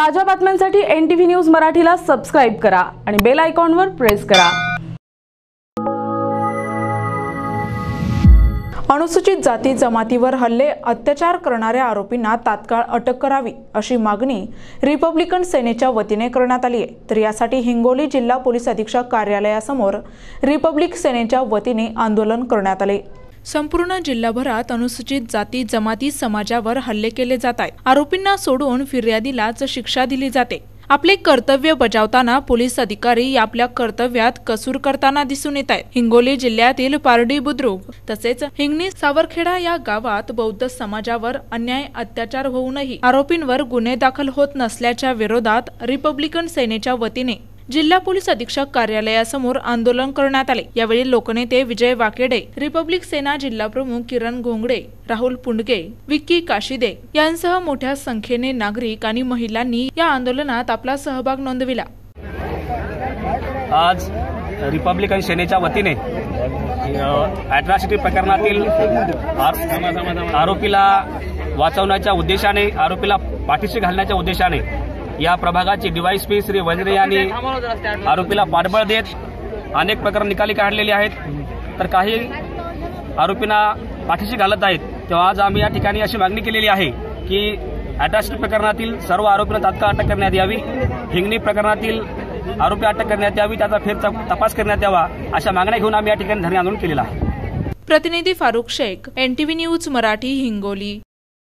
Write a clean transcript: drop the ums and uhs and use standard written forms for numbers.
ताज्या बातम्यांसाठी NTV news मराठीला सबस्क्राइब करा आणि बेल आयकॉनवर प्रेस करा। अनुसूचित जाती जमातीवर हल्ले अत्याचार करणाऱ्या आरोपींना तात्काळ अटक करावी अशी मागणी रिपब्लिकन सेनेच्या वतीने करण्यात आली आहे। तर यासाठी हिंगोली जिल्हा पोलीस अधीक्षक कार्यालयासमोर रिपब्लिक सेनेच्या वतीने आंदोलन करण्यात आले। संपूर्ण जिल्हाभरात अनुसूचित जाती जमाती समाजावर हल्ले केले जात आहेत। आरोपींना सोडून फिर्यादीलाच शिक्षा दिली जाते। आपले कर्तव्य बजावताना पोलीस अधिकारी आपल्या कर्तव्यात कसूर करताना दिसून येत आहेत। हिंगोली जिल्ह्यातील पारडी बुद्रुक तसेच हिंगणी सावरखेडा या गावात बौद्ध समाजावर अन्याय अत्याचार होऊनही आरोपींवर गुन्हे दाखल होत नसल्याच्या विरोधात रिपब्लिकन सेनेच्या वतीने जिल्हा पोलीस अधीक्षक कार्यालयासमोर आंदोलन करण्यात आले। यावेळी लोकनेते विजय वाकेडे, रिपब्लिक सेना जिल्हा प्रमुख किरण घोंगडे, राहुल पुंडगे, विक्की काशिदे यांसह मोठ्या संख्येने नागरिक आणि महिलांनी या आंदोलनात आपला सहभाग नोंदविला। आज रिपब्लिकन सेनेच्या वतीने अॅट्रॉसिटी प्रकरणातील आरोपीला वाचवण्याच्या उद्देशाने, आरोपीला पाठीशी घालण्याच्या उद्देशाने या प्रभागाचे डीवायएसपी श्री वज्रे यांनी आरोपीला पाठबळ देत अनेक प्रकरण निकाली काढलेले आहेत, तर काही आरोपींना पाठीशी घालत आहेत। तेव्हा आज आम्ही या ठिकाणी अशी मागणी केलेली आहे की अॅट्रॉसिटी प्रकरणातील सर्व आरोपींना तात्काळ अटक करण्यात यावी, हिंगणी प्रकरणातील आरोपी अटक करण्यात यावी, त्याचा फेर तपास करण्यात यावा, अशा मागण्या घेऊन आम्ही या ठिकाणी धरणे आंदोलन केलेलं आहे। प्रतिनिधी फारुख शेख, NTV न्यूज मराठी, हिंगोली।